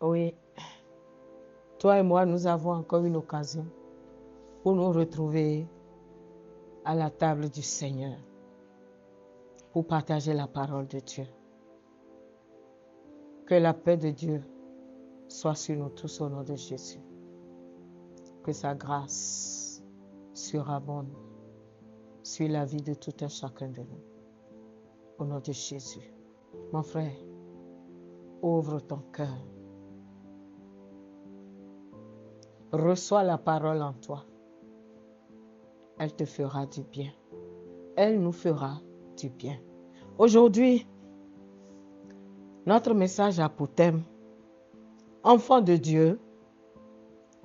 Oui, toi et moi, nous avons encore une occasion pour nous retrouver à la table du Seigneur, pour partager la parole de Dieu. Que la paix de Dieu soit sur nous tous au nom de Jésus. Que sa grâce surabonde sur la vie de tout un chacun de nous. Au nom de Jésus. Mon frère, ouvre ton cœur. Reçois la parole en toi. Elle te fera du bien. Elle nous fera du bien. Aujourd'hui, notre message a pour thème: enfant de Dieu,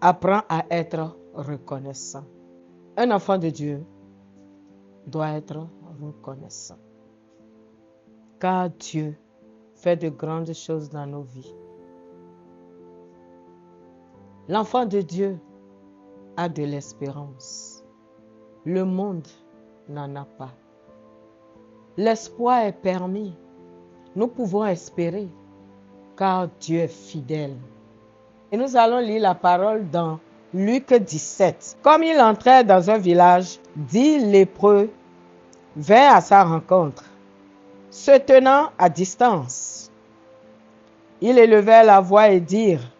apprends à être reconnaissant. Un enfant de Dieu doit être reconnaissant. Car Dieu fait de grandes choses dans nos vies. L'enfant de Dieu a de l'espérance. Le monde n'en a pas. L'espoir est permis. Nous pouvons espérer, car Dieu est fidèle. Et nous allons lire la parole dans Luc 17. Comme il entrait dans un village, 10 lépreux vinrent à sa rencontre, se tenant à distance. Ils élevèrent la voix et dirent: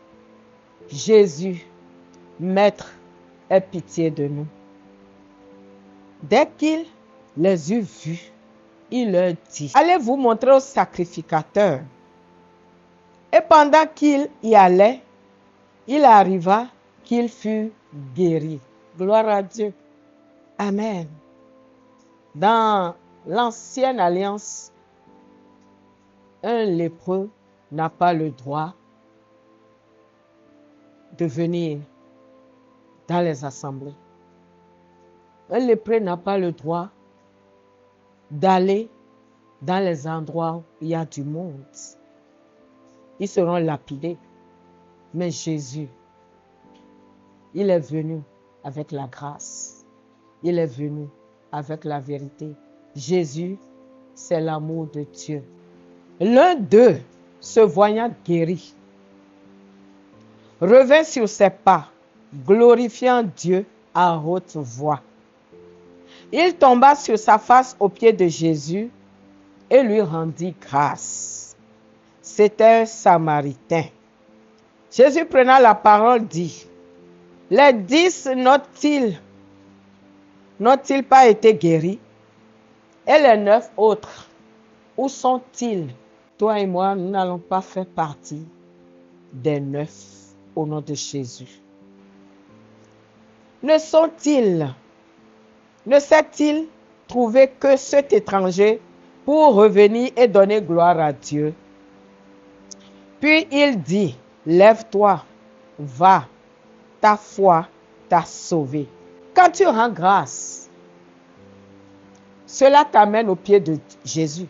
Jésus, Maître, aie pitié de nous. Dès qu'il les eut vus, il leur dit: allez vous montrer au sacrificateur. Et pendant qu'il y allait, il arriva qu'il fut guéri. Gloire à Dieu. Amen. Dans l'ancienne alliance, un lépreux n'a pas le droit de venir dans les assemblées. Un lépreux n'a pas le droit d'aller dans les endroits où il y a du monde. Ils seront lapidés. Mais Jésus, il est venu avec la grâce. Il est venu avec la vérité. Jésus, c'est l'amour de Dieu. L'un d'eux, se voyant guéri, revint sur ses pas, glorifiant Dieu à haute voix. Il tomba sur sa face aux pieds de Jésus et lui rendit grâce. C'était un Samaritain. Jésus, prenant la parole, dit: les 10 n'ont-ils pas été guéris? Et les 9 autres, où sont-ils? Toi et moi, nous n'allons pas faire partie des 9 au nom de Jésus. Ne s'est-il trouvé que cet étranger pour revenir et donner gloire à Dieu? Puis il dit: lève-toi, va, ta foi t'a sauvé. Quand tu rends grâce, cela t'amène aux pieds de Jésus.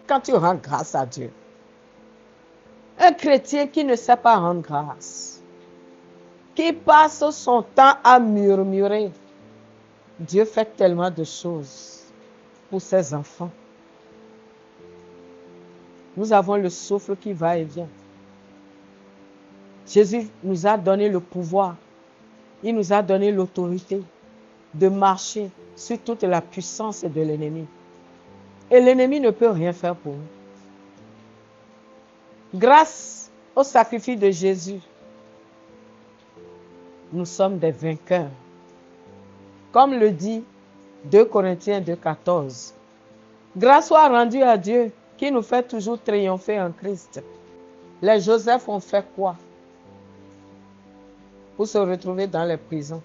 Quand tu rends grâce à Dieu. Un chrétien qui ne sait pas rendre grâce, qui passe son temps à murmurer, Dieu fait tellement de choses pour ses enfants. Nous avons le souffle qui va et vient. Jésus nous a donné le pouvoir. Il nous a donné l'autorité de marcher sur toute la puissance de l'ennemi. Et l'ennemi ne peut rien faire pour nous. Grâce au sacrifice de Jésus, nous sommes des vainqueurs. Comme le dit 2 Corinthiens 2,14. Grâce soit rendue à Dieu qui nous fait toujours triompher en Christ. Les Joseph ont fait quoi pour se retrouver dans les prisons?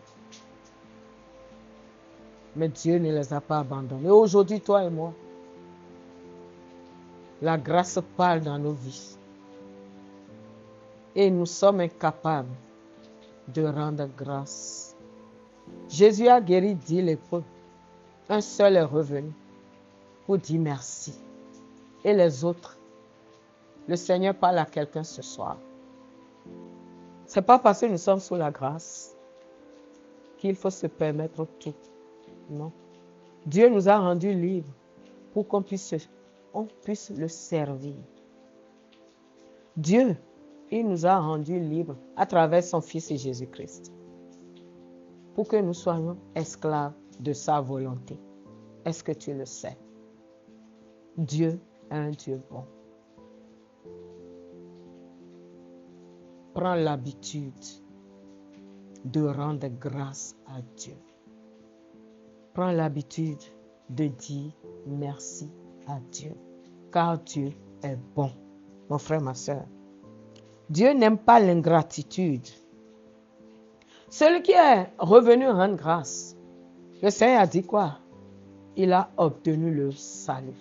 Mais Dieu ne les a pas abandonnés. Aujourd'hui, toi et moi, la grâce parle dans nos vies. Et nous sommes incapables de rendre grâce. Jésus a guéri 10 lépreux. Un seul est revenu pour dire merci. Et les autres, le Seigneur parle à quelqu'un ce soir. Ce n'est pas parce que nous sommes sous la grâce qu'il faut se permettre tout. Non. Dieu nous a rendus libres pour qu'on puisse le servir. Dieu il nous a rendus libres à travers son Fils Jésus-Christ, pour que nous soyons esclaves de sa volonté. Est-ce que tu le sais? Dieu est un Dieu bon. Prends l'habitude de rendre grâce à Dieu. Prends l'habitude de dire merci à Dieu, car Dieu est bon. Mon frère, ma soeur, Dieu n'aime pas l'ingratitude. Celui qui est revenu rendre grâce, le Seigneur a dit quoi? Il a obtenu le salut.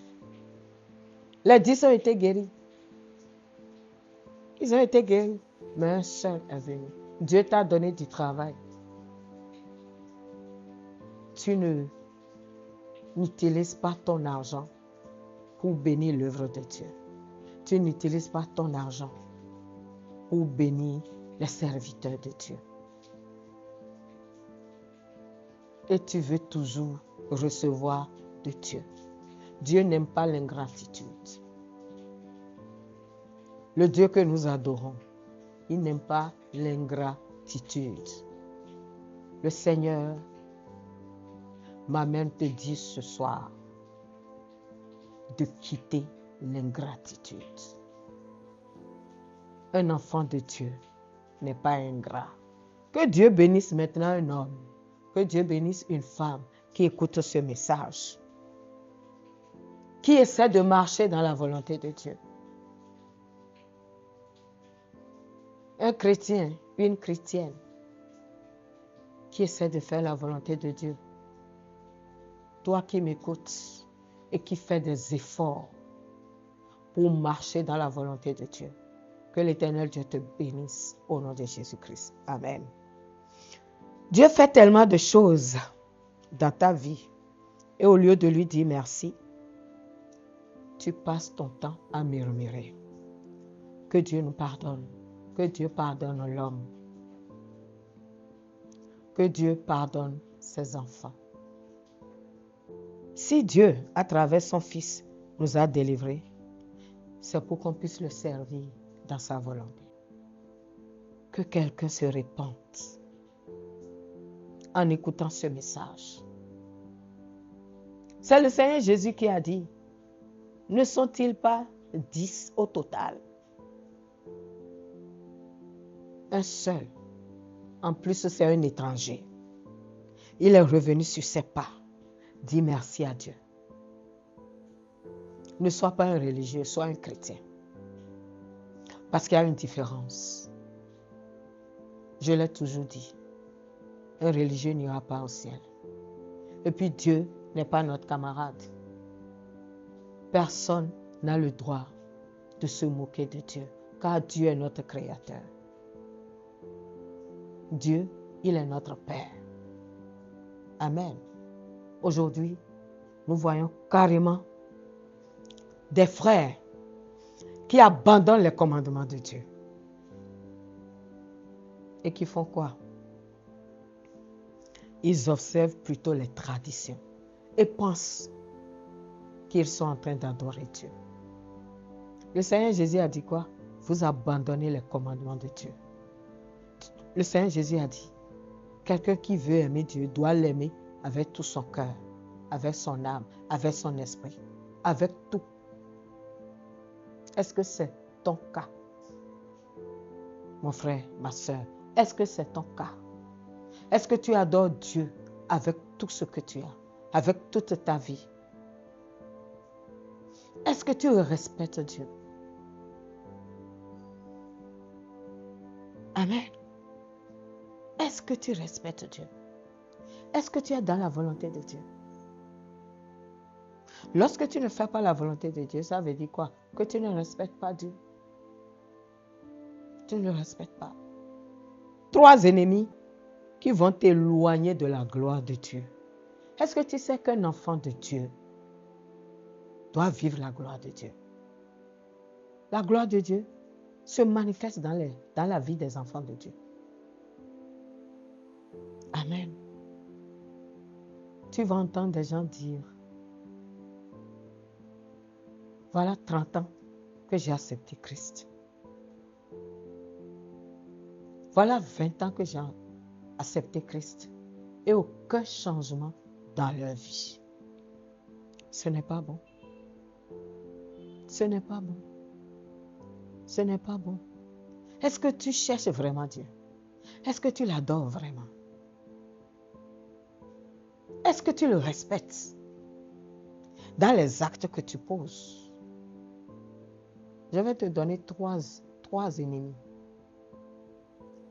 Les 10 ont été guéris. Ils ont été guéris, mais un seul est venu. Dieu t'a donné du travail. Tu n'utilises pas ton argent pour bénir l'œuvre de Dieu. Tu n'utilises pas ton argent pour bénir les serviteurs de Dieu. Et tu veux toujours recevoir de Dieu. Dieu n'aime pas l'ingratitude. Le Dieu que nous adorons, il n'aime pas l'ingratitude. Le Seigneur m'amène te dire ce soir de quitter l'ingratitude. Un enfant de Dieu n'est pas ingrat. Que Dieu bénisse maintenant un homme, que Dieu bénisse une femme qui écoute ce message, qui essaie de marcher dans la volonté de Dieu. Un chrétien, une chrétienne qui essaie de faire la volonté de Dieu. Toi qui m'écoutes et qui fais des efforts pour marcher dans la volonté de Dieu. Que l'Éternel Dieu te bénisse au nom de Jésus-Christ. Amen. Dieu fait tellement de choses dans ta vie et au lieu de lui dire merci, tu passes ton temps à murmurer. Que Dieu nous pardonne. Que Dieu pardonne l'homme. Que Dieu pardonne ses enfants. Si Dieu, à travers son Fils, nous a délivrés, c'est pour qu'on puisse le servir dans sa volonté. Que quelqu'un se répande en écoutant ce message. C'est le Seigneur Jésus qui a dit, ne sont-ils pas 10 au total? Un seul. En plus, c'est un étranger. Il est revenu sur ses pas. Dis merci à Dieu. Ne sois pas un religieux, sois un chrétien. Parce qu'il y a une différence. Je l'ai toujours dit. Un religieux n'ira pas au ciel. Et puis Dieu n'est pas notre camarade. Personne n'a le droit de se moquer de Dieu, car Dieu est notre Créateur. Dieu, il est notre Père. Amen. Aujourd'hui, nous voyons carrément des frères qui abandonnent les commandements de Dieu. Et qui font quoi? Ils observent plutôt les traditions et pensent qu'ils sont en train d'adorer Dieu. Le Seigneur Jésus a dit quoi? Vous abandonnez les commandements de Dieu. Le Seigneur Jésus a dit, quelqu'un qui veut aimer Dieu doit l'aimer avec tout son cœur, avec son âme, avec son esprit, avec tout. Est-ce que c'est ton cas? Mon frère, ma soeur, est-ce que c'est ton cas? Est-ce que tu adores Dieu avec tout ce que tu as, avec toute ta vie? Est-ce que tu respectes Dieu? Amen. Est-ce que tu respectes Dieu? Est-ce que tu es dans la volonté de Dieu? Lorsque tu ne fais pas la volonté de Dieu, ça veut dire quoi? Que tu ne respectes pas Dieu. Tu ne le respectes pas. 3 ennemis qui vont t'éloigner de la gloire de Dieu. Est-ce que tu sais qu'un enfant de Dieu doit vivre la gloire de Dieu? La gloire de Dieu se manifeste dans la vie des enfants de Dieu. Amen. Tu vas entendre des gens dire, voilà 30 ans que j'ai accepté Christ. Voilà 20 ans que j'ai accepté Christ et aucun changement dans leur vie. Ce n'est pas bon. Ce n'est pas bon. Ce n'est pas bon. Est-ce que tu cherches vraiment Dieu? Est-ce que tu l'adores vraiment? Est-ce que tu le respectes dans les actes que tu poses? Je vais te donner trois ennemis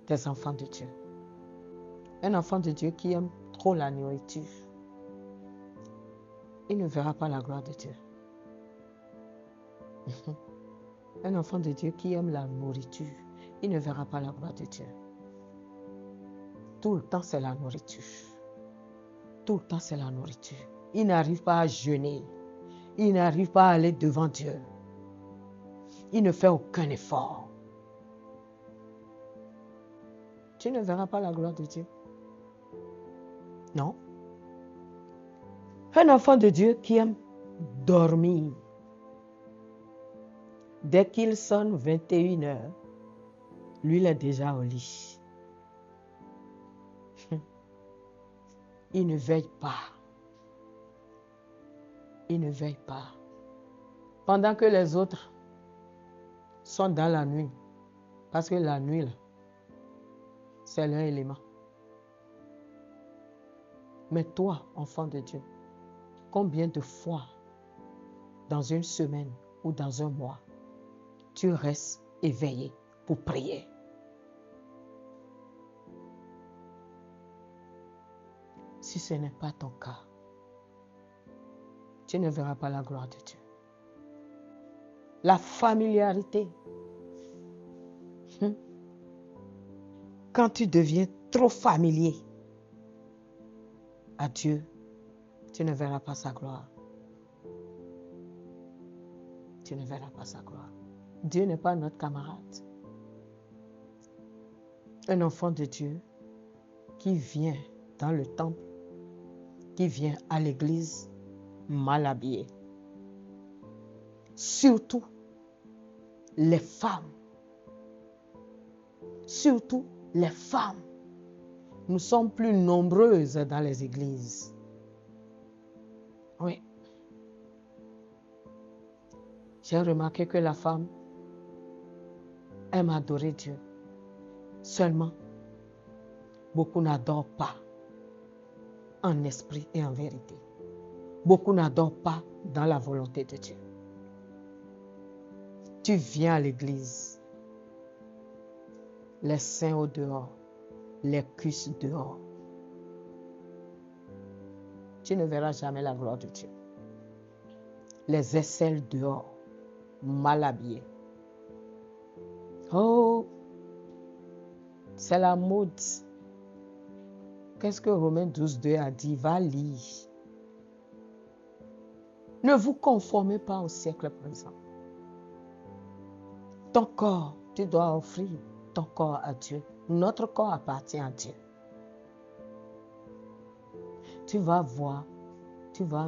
des enfants de Dieu. Un enfant de Dieu qui aime trop la nourriture, il ne verra pas la gloire de Dieu. Un enfant de Dieu qui aime la nourriture, il ne verra pas la gloire de Dieu. Tout le temps, c'est la nourriture. Tout le temps, c'est la nourriture. Il n'arrive pas à jeûner. Il n'arrive pas à aller devant Dieu. Il ne fait aucun effort. Tu ne verras pas la gloire de Dieu. Non. Un enfant de Dieu qui aime dormir. Dès qu'il sonne 21 heures, lui, il est déjà au lit. Il ne veille pas. Il ne veille pas. Pendant que les autres sont dans la nuit. Parce que la nuit, là, c'est leur élément. Mais toi, enfant de Dieu, combien de fois dans une semaine ou dans un mois, tu restes éveillé pour prier? Si ce n'est pas ton cas, tu ne verras pas la gloire de Dieu. La familiarité. Quand tu deviens trop familier à Dieu, tu ne verras pas sa gloire. Tu ne verras pas sa gloire. Dieu n'est pas notre camarade. Un enfant de Dieu qui vient dans le temple, qui vient à l'église mal habillé. Surtout les femmes. Surtout les femmes. Nous sommes plus nombreuses dans les églises. Oui. J'ai remarqué que la femme aime adorer Dieu. Seulement, beaucoup n'adorent pas en esprit et en vérité. Beaucoup n'adorent pas dans la volonté de Dieu. Tu viens à l'église, les seins au dehors, les cuisses dehors. Tu ne verras jamais la gloire de Dieu. Les aisselles dehors, mal habillées. Oh, c'est la mode. Qu'est-ce que Romains 12:2 a dit? Va lire. Ne vous conformez pas au siècle présent. Ton corps, tu dois offrir ton corps à Dieu. Notre corps appartient à Dieu. Tu vas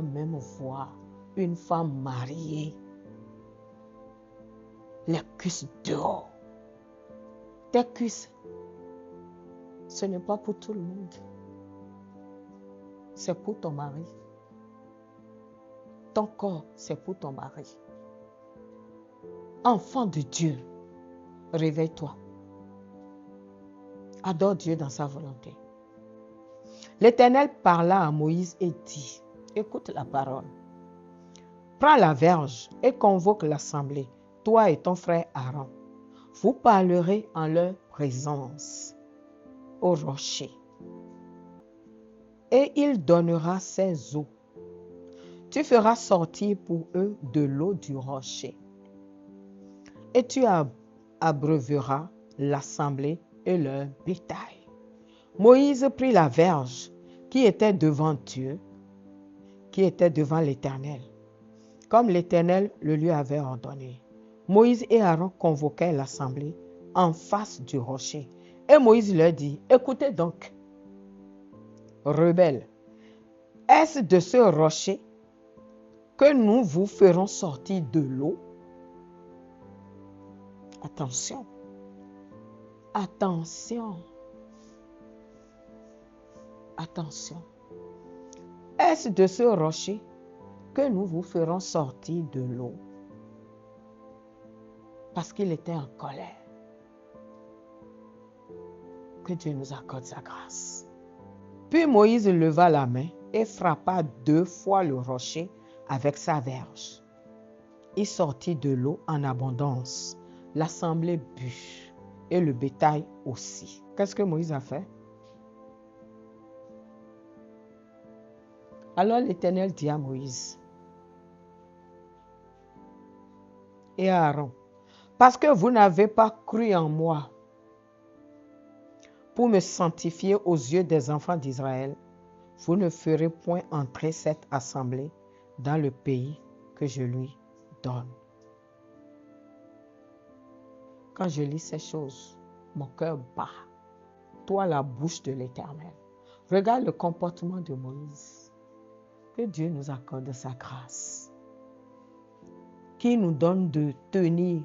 même voir une femme mariée, les cuisses dehors. Tes cuisses, ce n'est pas pour tout le monde. C'est pour ton mari. Ton corps, c'est pour ton mari. Enfant de Dieu, réveille-toi. Adore Dieu dans sa volonté. L'Éternel parla à Moïse et dit, écoute la parole. Prends la verge et convoque l'assemblée, toi et ton frère Aaron. Vous parlerez en leur présence au rocher. Et il donnera ses eaux. Tu feras sortir pour eux de l'eau du rocher. Et tu abreuveras l'assemblée et leur bétail. Moïse prit la verge qui était devant Dieu, qui était devant l'Éternel, comme l'Éternel le lui avait ordonné. Moïse et Aaron convoquèrent l'assemblée en face du rocher. Et Moïse leur dit, écoutez donc, rebelles, est-ce de ce rocher que nous vous ferons sortir de l'eau? Attention. Attention. Attention. Est-ce de ce rocher que nous vous ferons sortir de l'eau? Parce qu'il était en colère. Que Dieu nous accorde sa grâce. Puis Moïse leva la main et frappa 2 fois le rocher avec sa verge. Il sortit de l'eau en abondance. L'assemblée but et le bétail aussi. Qu'est-ce que Moïse a fait? Alors l'Éternel dit à Moïse et à Aaron, parce que vous n'avez pas cru en moi pour me sanctifier aux yeux des enfants d'Israël, vous ne ferez point entrer cette assemblée dans le pays que je lui donne. Quand je lis ces choses, mon cœur bat. Toi, la bouche de l'Éternel. Regarde le comportement de Moïse. Que Dieu nous accorde sa grâce. Qui nous donne de tenir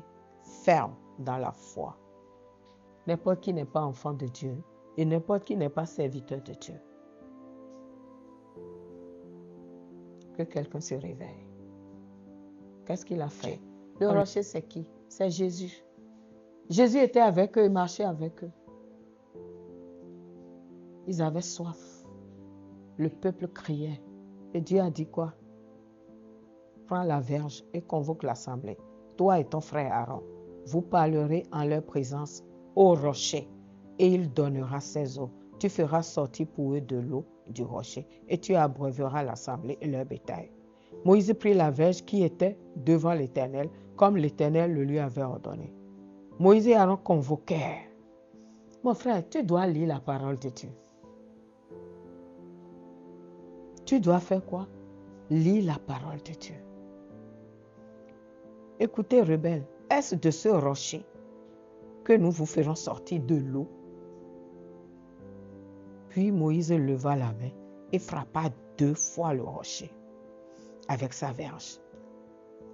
ferme dans la foi. N'importe qui n'est pas enfant de Dieu et n'importe qui n'est pas serviteur de Dieu. Que quelqu'un se réveille. Qu'est-ce qu'il a fait? Le rocher, c'est qui? C'est Jésus. Jésus était avec eux et marchait avec eux. Ils avaient soif. Le peuple criait. Et Dieu a dit quoi? Prends la verge et convoque l'assemblée. Toi et ton frère Aaron, vous parlerez en leur présence au rocher et il donnera ses eaux. Tu feras sortir pour eux de l'eau du rocher et tu abreuveras l'assemblée et leur bétail. Moïse prit la verge qui était devant l'Éternel comme l'Éternel le lui avait ordonné. Moïse et Aaron convoquèrent. Mon frère, tu dois lire la parole de Dieu. Tu dois faire quoi? Lire la parole de Dieu. Écoutez, rebelles, est-ce de ce rocher que nous vous ferons sortir de l'eau? Puis Moïse leva la main et frappa 2 fois le rocher avec sa verge.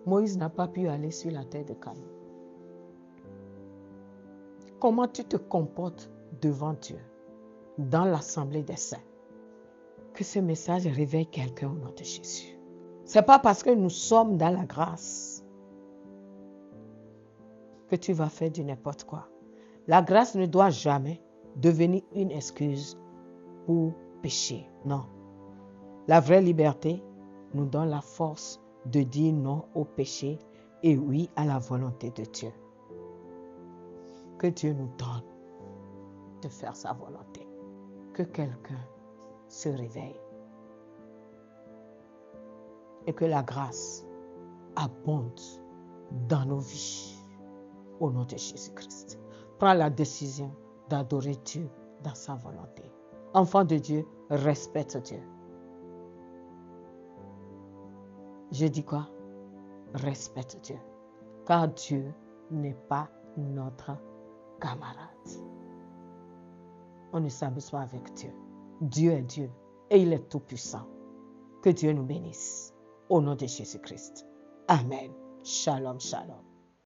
Moïse n'a pas pu aller sur la terre de Canaan. Comment tu te comportes devant Dieu, dans l'assemblée des saints? Que ce message réveille quelqu'un au nom de Jésus. Ce n'est pas parce que nous sommes dans la grâce que tu vas faire du n'importe quoi. La grâce ne doit jamais devenir une excuse pour pécher. Non. La vraie liberté nous donne la force de dire non au péché et oui à la volonté de Dieu. Que Dieu nous donne de faire sa volonté. Que quelqu'un se réveille. Et que la grâce abonde dans nos vies. Au nom de Jésus-Christ. Prends la décision d'adorer Dieu dans sa volonté. Enfant de Dieu, respecte Dieu. Je dis quoi? Respecte Dieu. Car Dieu n'est pas notre camarade. On ne s'amuse pas avec Dieu. Dieu est Dieu et il est tout puissant. Que Dieu nous bénisse. Au nom de Jésus-Christ. Amen. Shalom, shalom.